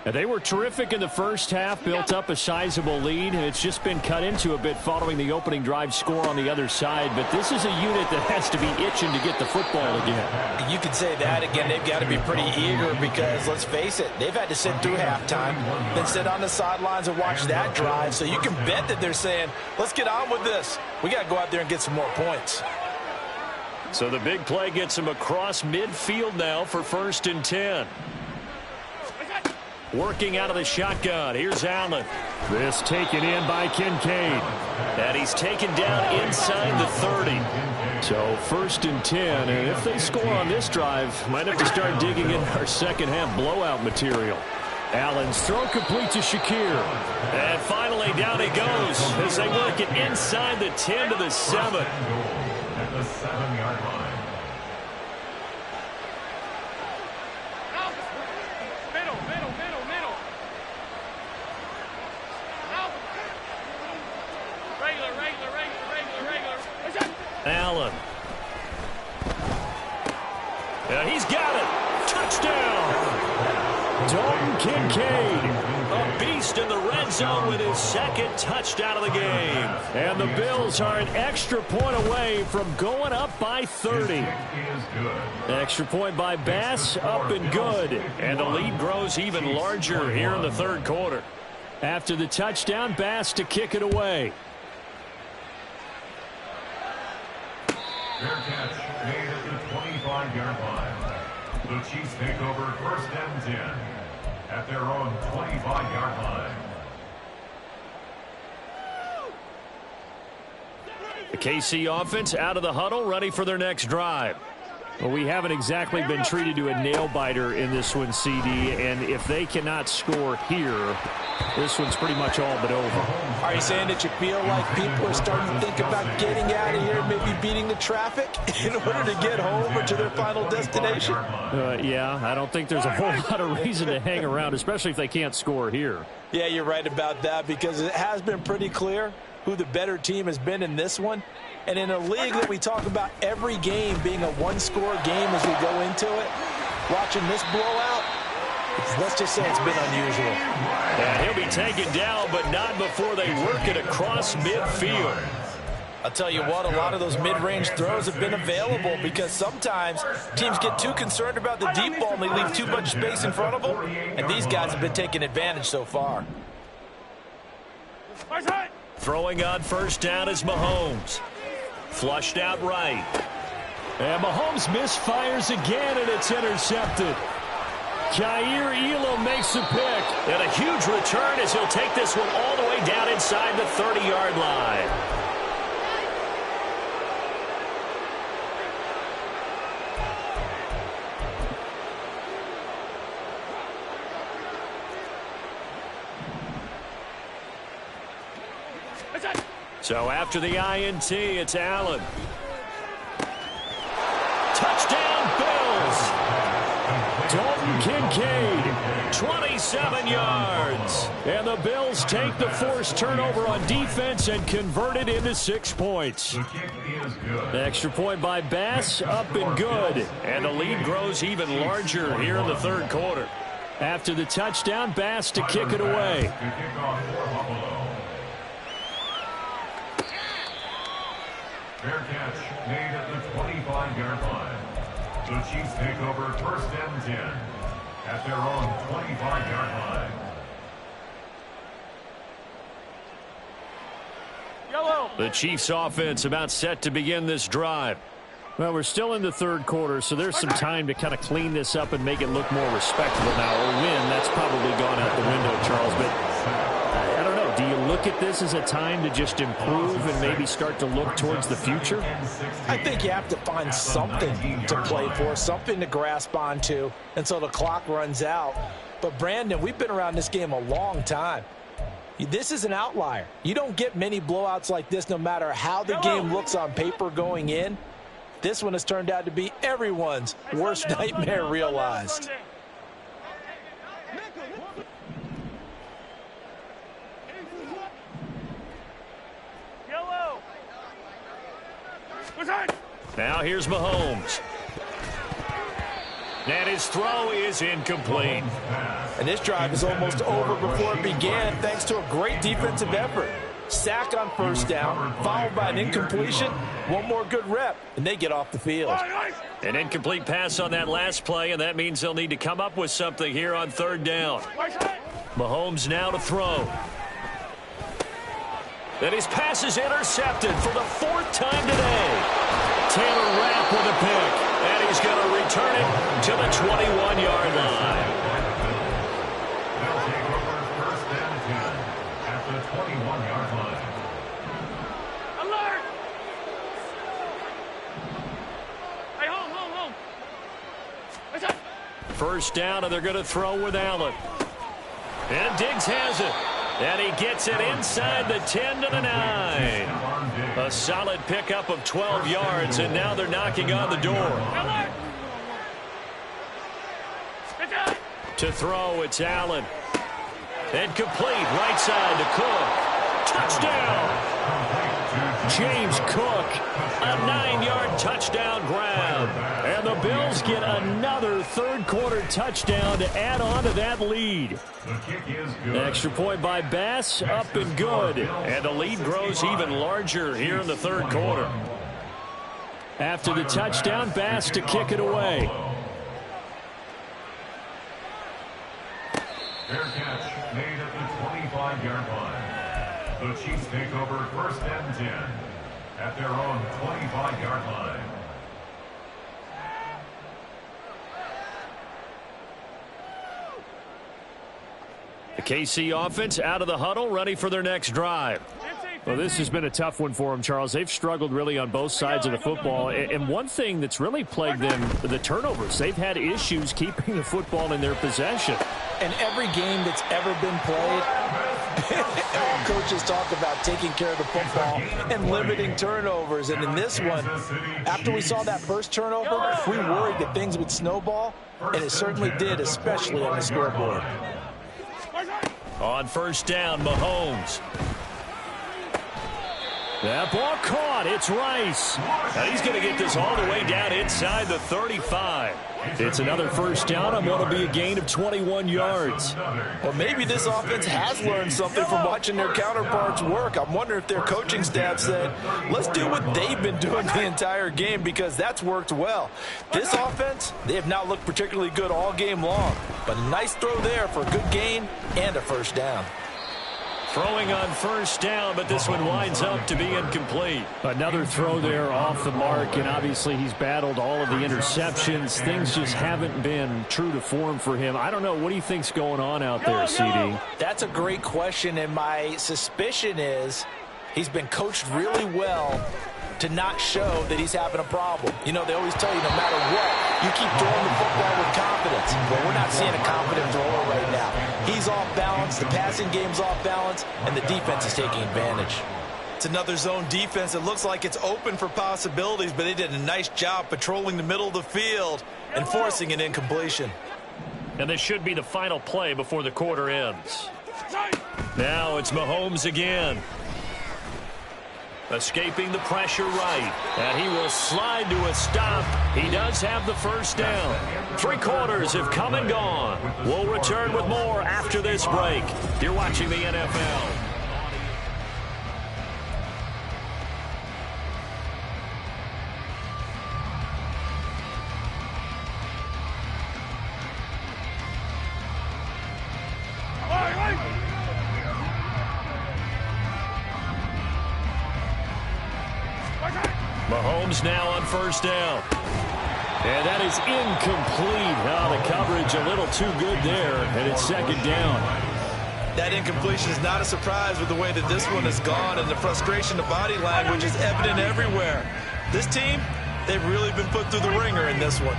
And they were terrific in the first half, built up a sizable lead, and it's just been cut into a bit following the opening drive score on the other side. But this is a unit that has to be itching to get the football again. You could say that again. They've got to be pretty eager because, let's face it, they've had to sit through halftime, then sit on the sidelines and watch that drive. So you can bet that they're saying, let's get on with this. We got to go out there and get some more points. So the big play gets him across midfield now for 1st and 10. Working out of the shotgun. Here's Allen. This taken in by Kincaid. And he's taken down inside the 30. So 1st and 10. And if they score on this drive, might have to start digging in our second half blowout material. Allen's throw complete to Shakir. And finally down he goes as they work it inside the 10 to the 7. At the 7-yard line. Allen. Yeah, he's got it. Touchdown. Dalton Kincaid. A beast in the red zone with his 2nd touchdown of the game. And the Bills are an extra point away from going up by 30. Extra point by Bass, up and good. And the lead grows even larger here in the 3rd quarter. After the touchdown, Bass to kick it away. Fair catch made at the 25-yard line. The Chiefs take over 1st and 10 at their own 25-yard line. The KC offense out of the huddle, ready for their next drive. Well, we haven't exactly been treated to a nail-biter in this one, CD, and if they cannot score here, this one's pretty much all but over. Are you saying that you feel like people are starting to think about getting out of here and maybe beating the traffic in order to get home or to their final destination? Yeah, I don't think there's a whole lot of reason to hang around, especially if they can't score here. Yeah, you're right about that because it has been pretty clear who the better team has been in this one. And in a league that we talk about every game being a one-score game as we go into it, watching this blowout, let's just say it's been unusual. And he'll be taken down, but not before they work it across midfield. I'll tell you what, a lot of those mid-range throws have been available because sometimes teams get too concerned about the deep ball and they leave too much space in front of them, and these guys have been taking advantage so far. Throwing on 1st down is Mahomes. Flushed out right. And Mahomes misfires again, and it's intercepted. Jair Elam makes the pick. And a huge return as he'll take this one all the way down inside the 30-yard line. So after the INT, it's Allen. Touchdown, Bills. Dalton Dalton Kincaid, 27 yards. And the Bills take the forced turnover on defense and convert it into 6 points. The kick is good. The extra point by Bass, up and good. And the lead grows even larger here in the third quarter. After the touchdown, Bass to kick it away. To kick off for Buffalo. Fair catch made at the 25-yard line. The Chiefs take over first and 10 at their own 25-yard line. Yellow. The Chiefs offense about set to begin this drive. Well, we're still in the third quarter, so there's some time to kind of clean this up and make it look more respectable now. Or win, that's probably gone out the window, Charles. But I don't know. Do you look at this as a time to just improve and maybe start to look towards the future? I think you have to find something to play for, something to grasp onto until the clock runs out. But, Brandon, we've been around this game a long time. This is an outlier. You don't get many blowouts like this no matter how the game looks on paper going in. This one has turned out to be everyone's worst nightmare realized. Yellow. Now here's Mahomes. And his throw is incomplete. And this drive is almost over before it began thanks to a great defensive effort. Sack on first down, followed by an incompletion. One more good rep, and they get off the field. An incomplete pass on that last play, and that means they'll need to come up with something here on third down. Mahomes now to throw. And his pass is intercepted for the 4th time today. Taylor Rapp with a pick, and he's going to return it to the 21-yard line. They'll take over first and 10 at the 21-yard line. Alert! Hey, home. First down, and they're going to throw with Allen. And Diggs has it. And he gets it inside the 10 to the 9. A solid pickup of 12 yards, and now they're knocking on the door. Alert! To throw, it's Allen. And complete, right side to Cook. Touchdown! James Cook, a 9-yard touchdown grab. And the Bills get another third-quarter touchdown to add on to that lead. The kick is good. Extra point by Bass, up and good. And the lead grows even larger here in the third quarter. After the touchdown, Bass to kick it away. Fair catch made at the 25-yard line. The Chiefs take over first and 10 at their own 25-yard line. The KC offense out of the huddle, ready for their next drive. Well, this has been a tough one for them, Charles. They've struggled really on both sides of the football. And one thing that's really plagued them, the turnovers. They've had issues keeping the football in their possession. And every game that's ever been played, all coaches talk about taking care of the football and limiting turnovers. And in this one, after we saw that first turnover, we worried that things would snowball, and it certainly did, especially on the scoreboard. On first down, Mahomes. That ball caught. It's Rice. Now he's going to get this all the way down inside the 35. It's another first down on what will be a gain of 21 yards. Well, maybe this offense has learned something from watching their counterparts work. I'm wondering if their coaching staff said, let's do what they've been doing the entire game, because that's worked well. This offense, they have not looked particularly good all game long, but a nice throw there for a good gain and a first down. Throwing on first down, but this one winds up to be incomplete. Another throw there off the mark, and obviously he's battled all of the interceptions. Things just haven't been true to form for him. I don't know. What do you think's going on out there, CD? That's a great question, and my suspicion is he's been coached really well to not show that he's having a problem. You know, they always tell you no matter what, you keep throwing the football with confidence. Well, we're not seeing a confident thrower right now. He's off balance, the passing game's off balance, and the defense is taking advantage. It's another zone defense that looks like it's open for possibilities, but they did a nice job patrolling the middle of the field and forcing an incompletion. And this should be the final play before the quarter ends. Now it's Mahomes again. Escaping the pressure right. And he will slide to a stop. He does have the first down. 3 quarters have come and gone. We'll return with more after this break. You're watching the NFL. Mahomes now on first down. And that is incomplete. Oh, the coverage a little too good there, and it's second down. That incompletion is not a surprise with the way that this one has gone, and the frustration, the body language is evident everywhere. This team, they've really been put through the ringer in this one.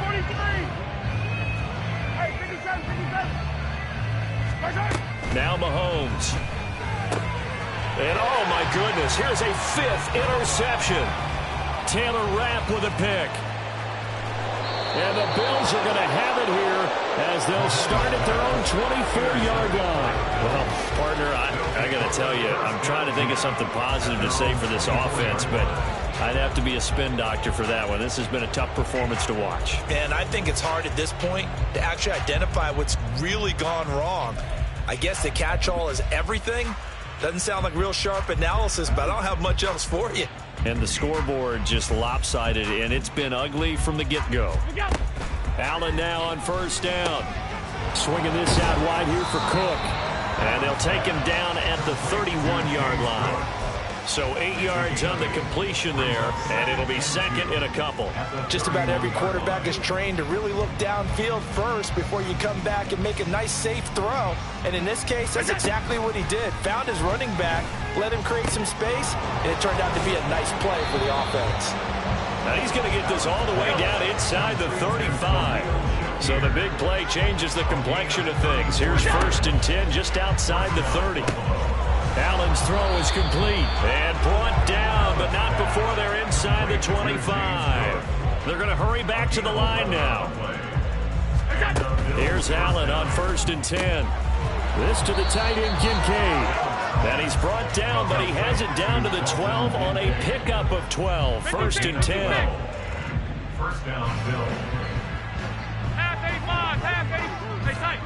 Now Mahomes. And oh my goodness, here's a 5th interception. Taylor Rapp with a pick. And the Bills are going to have it here as they'll start at their own 24-yard line. Well, partner, I got to tell you, I'm trying to think of something positive to say for this offense, but I'd have to be a spin doctor for that one. This has been a tough performance to watch. And I think it's hard at this point to actually identify what's really gone wrong. I guess the catch-all is everything. Doesn't sound like real sharp analysis, but I don't have much else for you. And the scoreboard just lopsided, and it's been ugly from the get-go. Allen now on first down. Swinging this out wide here for Cook. And they'll take him down at the 31-yard line. So 8 yards on the completion there, and it'll be second in a couple. Just about every quarterback is trained to really look downfield first before you come back and make a nice, safe throw. And in this case, that's exactly what he did. Found his running back, let him create some space, and it turned out to be a nice play for the offense. Now he's going to get this all the way down inside the 35. So the big play changes the complexion of things. Here's 1st and 10 just outside the 30. Allen's throw is complete and brought down, but not before they're inside the 25. They're going to hurry back to the line now. Here's Allen on 1st and 10. This to the tight end, Kincaid. And he's brought down, but he has it down to the 12 on a pickup of 12. 1st and 10. First down, Bill. Half 85, half 80. Hey, tight.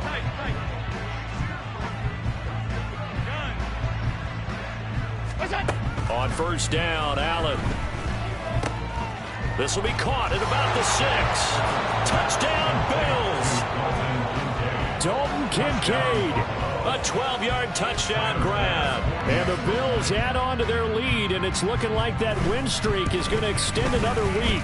On first down, Allen. This will be caught at about the 6. Touchdown, Bills. Dalton Kincaid. A 12-yard touchdown grab. And the Bills add on to their lead, and it's looking like that win streak is going to extend another week.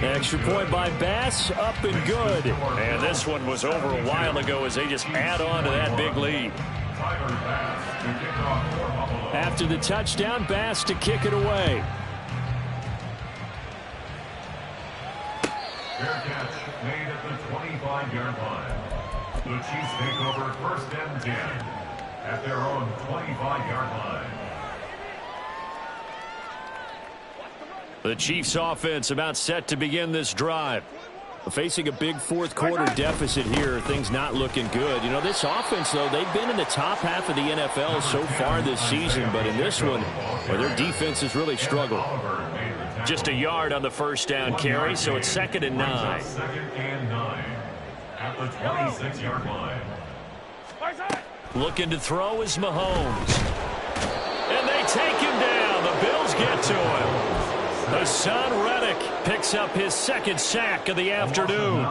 Extra point by Bass, up and good. And this one was over a while ago as they just add on to that big lead. After the touchdown, Bass to kick it away. Fair catch made at the 25-yard line. The Chiefs take over 1st and 10 at their own 25-yard line. The Chiefs offense about set to begin this drive. Facing a big 4th quarter deficit here, things not looking good. You know, this offense, though, they've been in the top half of the NFL so far this season, but in this one, their defense has really struggled. Just a yard on the first down carry, so it's 2nd and 9. 2nd and 9 at the 26-yard line. Looking to throw is Mahomes. And they take him down. The Bills get to him. Hassan Reddick picks up his 2nd sack of the afternoon.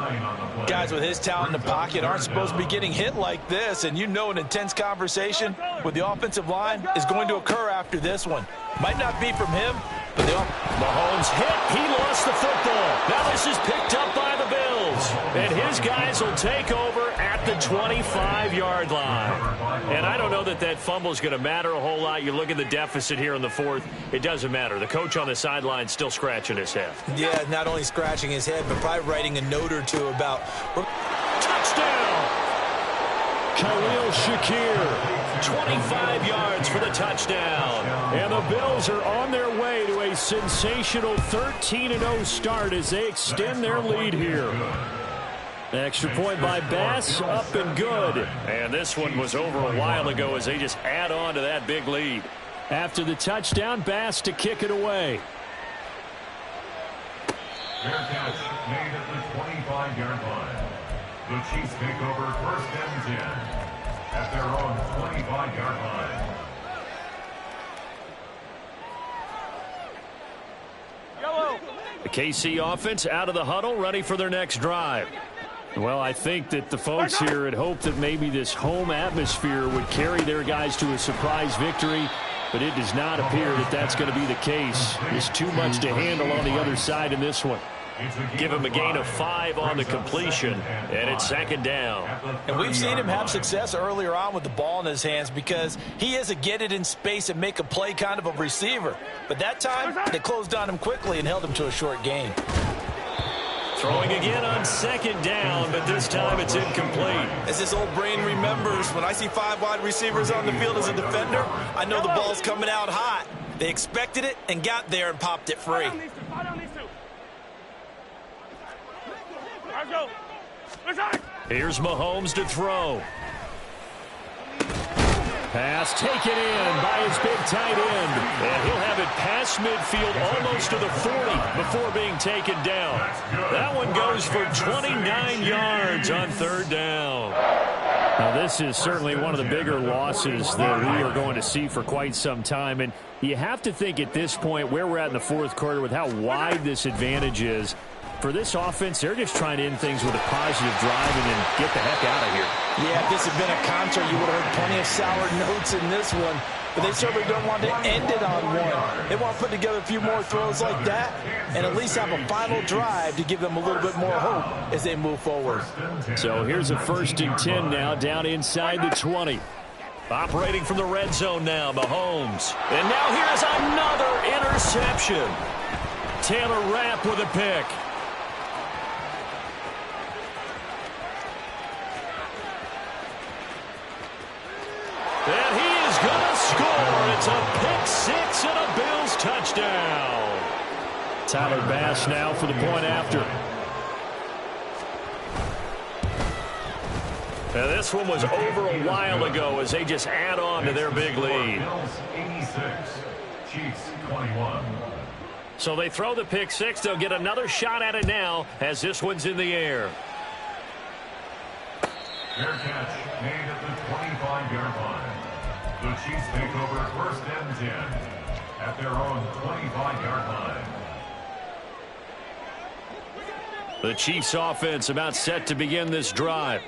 Guys with his talent in the pocket aren't supposed to be getting hit like this, and you know an intense conversation with the offensive line is going to occur after this one. Might not be from him, but Mahomes hit. He lost the football. Now this is picked up by the Bills. And his guys will take over at the 25-yard line. And I don't know that that fumble is going to matter a whole lot. You look at the deficit here in the 4th. It doesn't matter. The coach on the sideline still scratching his head. Yeah, not only scratching his head, but probably writing a note or two about... Touchdown! Khalil Shakir, 25 yards for the touchdown. And the Bills are on their way to a sensational 13-0 start as they extend their lead here. Extra point by Bass, up and good. And this one was over a while ago as they just add on to that big lead. After the touchdown, Bass to kick it away. Fair catch made at the 25-yard line. The Chiefs take over 1st and 10 at their own 25-yard line. The KC offense out of the huddle, ready for their next drive. Well, I think that the folks here had hoped that maybe this home atmosphere would carry their guys to a surprise victory, but it does not appear that that's going to be the case. There's too much to handle on the other side in this one. Give him a gain of 5 on the completion, and it's 2nd down. And we've seen him have success earlier on with the ball in his hands because he is a get it in space and make a play kind of a receiver. But that time, they closed on him quickly and held him to a short gain. Throwing again on 2nd down, but this time it's incomplete. As his old brain remembers, when I see 5 wide receivers on the field as a defender, I know the ball's coming out hot. They expected it and got there and popped it free. Here's Mahomes to throw. Pass taken in by his big tight end. And he'll have it past midfield almost to the 40 before being taken down. That one goes for 29 yards on 3rd down. Now, this is certainly one of the bigger losses that we are going to see for quite some time. And you have to think at this point where we're at in the 4th quarter with how wide this advantage is. For this offense, they're just trying to end things with a positive drive and then get the heck out of here. Yeah, if this had been a concert, you would have heard plenty of sour notes in this one. But they certainly don't want to end it on one. They want to put together a few more throws like that and at least have a final drive to give them a little bit more hope as they move forward. So here's a 1st and 10 now down inside the 20. Operating from the red zone now, Mahomes. And now here's another interception. Taylor Rapp with a pick. And he is going to score. It's a pick-6 and a Bills touchdown. Tyler Bass now for the point after. Now this one was over a while ago as they just add on to their big lead. Bills 86, Chiefs 21. So they throw the pick-6. They'll get another shot at it now as this one's in the air. Fair catch made at the 25-yard line. The Chiefs take over 1st and 10 at their own 25-yard line. The Chiefs offense about set to begin this drive.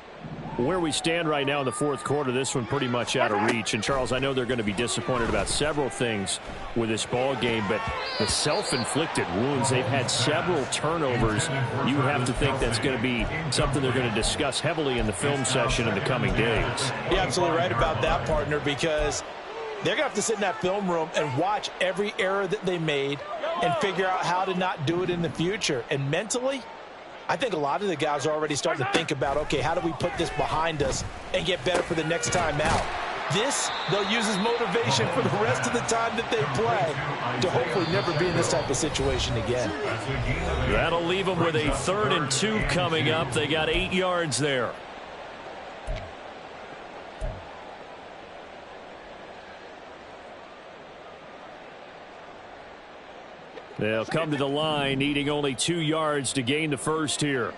Where we stand right now in the 4th quarter, this one pretty much out of reach. And, Charles, I know they're going to be disappointed about several things with this ball game, but the self-inflicted wounds, they've had several turnovers. You have to think that's going to be something they're going to discuss heavily in the film session in the coming days. You're absolutely right about that, partner, because they're going to have to sit in that film room and watch every error that they made and figure out how to not do it in the future. And mentally, I think a lot of the guys are already starting to think about, okay, how do we put this behind us and get better for the next time out? This, they'll use as motivation for the rest of the time that they play to hopefully never be in this type of situation again. That'll leave them with a 3rd and 2 coming up. They got 8 yards there. They'll come to the line, needing only 2 yards to gain the first here.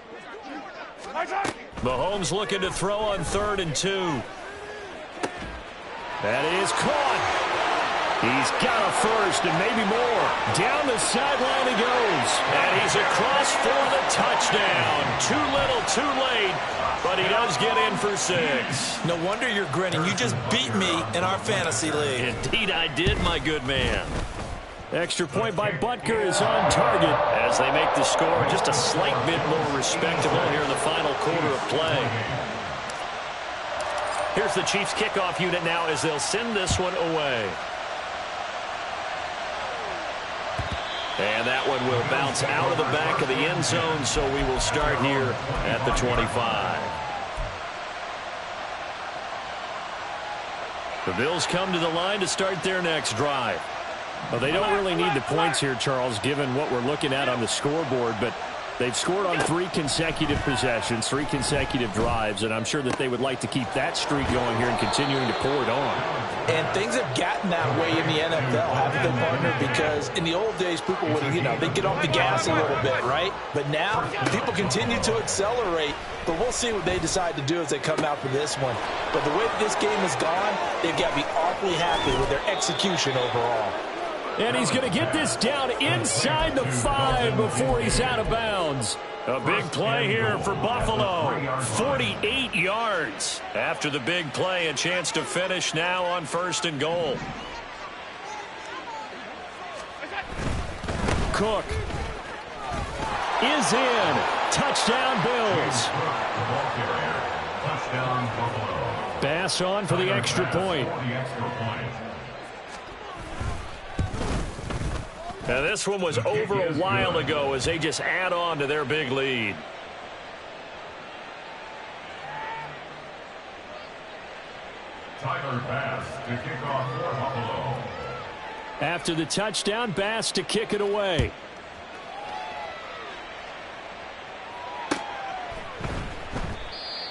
Mahomes looking to throw on 3rd and 2. That is caught. He's got a first and maybe more. Down the sideline he goes. And he's across for the touchdown. Too little, too late. But he does get in for 6. No wonder you're grinning. You just beat me in our fantasy league. Indeed I did, my good man. Extra point by Butker is on target. As they make the score just a slight bit more respectable here in the final quarter of play. Here's the Chiefs kickoff unit now as they'll send this one away. And that one will bounce out of the back of the end zone, so we will start here at the 25. The Bills come to the line to start their next drive. Well, they don't really need the points here, Charles, given what we're looking at on the scoreboard, but They've scored on 3 consecutive possessions, 3 consecutive drives, and I'm sure that they would like to keep that streak going here and continuing to pour it on. And things have gotten that way in the NFL, haven't they, partner? Because in the old days, people would, they'd get off the gas a little bit, right? But now, people continue to accelerate, but we'll see what they decide to do as they come out for this one. But the way that this game has gone, they've got to be awfully happy with their execution overall. And he's going to get this down inside the 5 before he's out of bounds. A big play here for Buffalo. 48 yards. After the big play, a chance to finish now on 1st and goal. Cook is in. Touchdown, Bills. Bass on for the extra point. Now this one was over a while ago as they just add on to their big lead. Tyler Bass to kick off for Buffalo. After the touchdown, Bass to kick it away.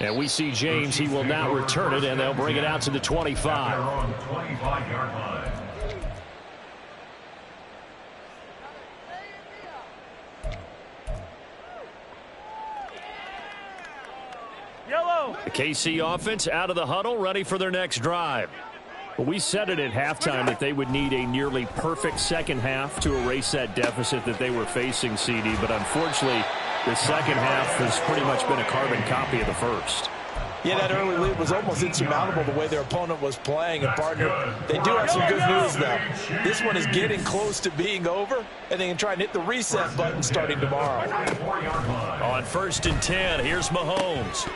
And we see James. He will now return it, and they'll bring it out to the 25. They're on the 25-yard line. The KC offense out of the huddle, ready for their next drive. Well, we said it at halftime that they would need a nearly perfect second half to erase that deficit that they were facing, CD. But unfortunately, the second half has pretty much been a carbon copy of the first. Yeah, that early lead was almost insurmountable the way their opponent was playing. And, partner, they do have some good news, though. This one is getting close to being over, and they can try and hit the reset button starting tomorrow. On 1st and 10, here's Mahomes.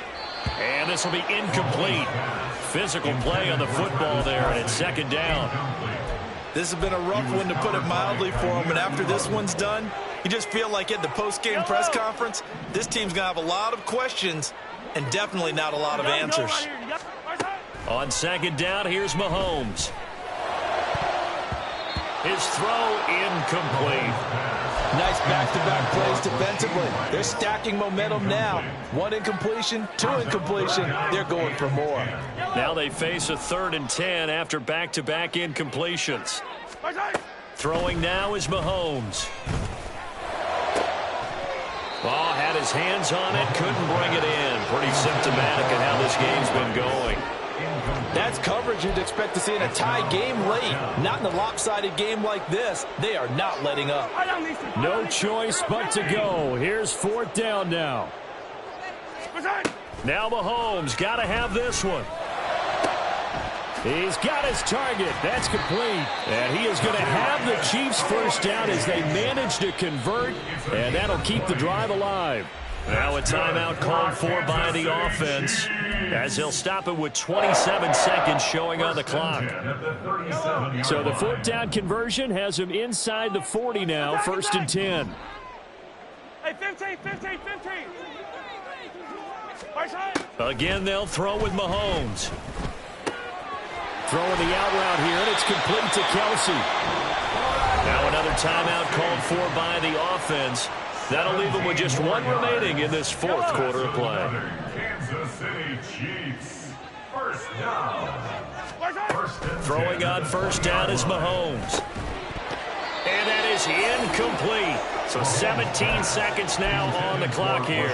And this will be incomplete. Physical play on the football there, and it's 2nd down. This has been a rough one, to put it mildly, for them. And after this one's done, you just feel like at the post-game press conference, this team's going to have a lot of questions and definitely not a lot of answers. On 2nd down, here's Mahomes. His throw incomplete. Nice back-to-back plays defensively. They're stacking momentum now. 1 incompletion, 2 incompletion. They're going for more. Now they face a 3rd and 10 after back-to-back incompletions. Throwing now is Mahomes. Ball had his hands on it, couldn't bring it in. Pretty symptomatic of how this game's been going. That's coverage you'd expect to see in a tie game late. Not in a lopsided game like this. They are not letting up. No choice but to go. Here's 4th down now. Now Mahomes got to have this one. He's got his target. That's complete. And he is going to have the Chiefs' 1st down as they manage to convert. And that'll keep the drive alive. Now a timeout called for by the offense as he'll stop it with 27 seconds showing on the clock. So the 4th down conversion has him inside the 40 now, 1st and 10. Hey, 15. Again, they'll throw with Mahomes. Throwing the out route here, and it's complete to Kelsey. Now another timeout called for by the offense. That'll leave them with just 1 remaining in this 4th quarter of play. Kansas City Chiefs. 1st down. Throwing on 1st down is Mahomes. And that is incomplete. So 17 seconds now on the clock here.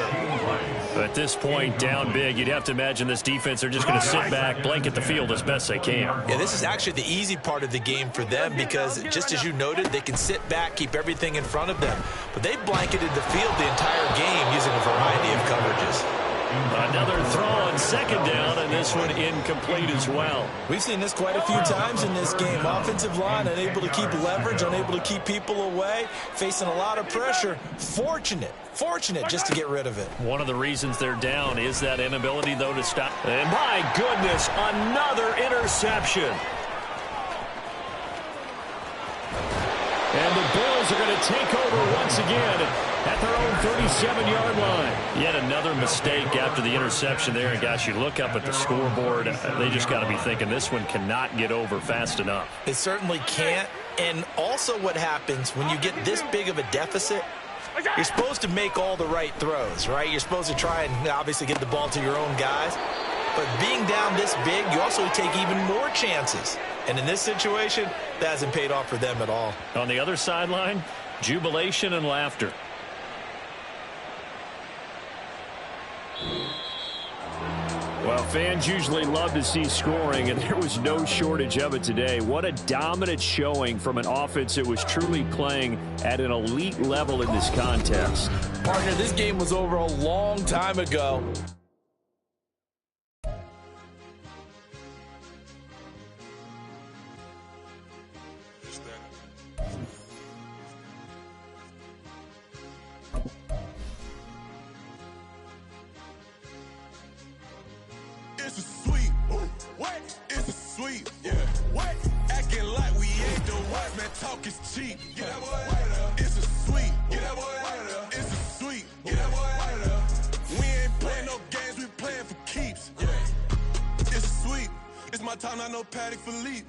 At this point, down big, you'd have to imagine this defense, they're just going to sit back, blanket the field as best they can. Yeah, this is actually the easy part of the game for them because, just as you noted, they can sit back, keep everything in front of them. But they blanketed the field the entire game using a variety of coverages. Another throw on 2nd down, and this one incomplete as well. We've seen this quite a few times in this game. Offensive line unable to keep leverage, unable to keep people away, facing a lot of pressure. Fortunate just to get rid of it. One of the reasons they're down is that inability, though, to stop. And my goodness, another interception. And the Bills are going to take over once again at their own 37-yard line. Yet another mistake after the interception there. And, gosh, you look up at the scoreboard, they just got to be thinking this one cannot get over fast enough. It certainly can't. And also what happens when you get this big of a deficit, You're supposed to make all the right throws, right? You're supposed to try and obviously get the ball to your own guys. But being down this big, you also take even more chances. And in this situation, that hasn't paid off for them at all. On the other sideline, jubilation and laughter. Well, fans usually love to see scoring, and there was no shortage of it today. What a dominant showing from an offense that was truly playing at an elite level in this contest. Partner, this game was over a long time ago. It's a sweet. What? It's a sweet. Yeah. What? Acting like we ain't the ones, man. Talk is cheap. Get that boy. It's a sweet. Get that boy. It's a sweet. Get that boy. We ain't playing no games. We playing for keeps. Yeah. It's sweet. It's my time. I know Patty Philippe.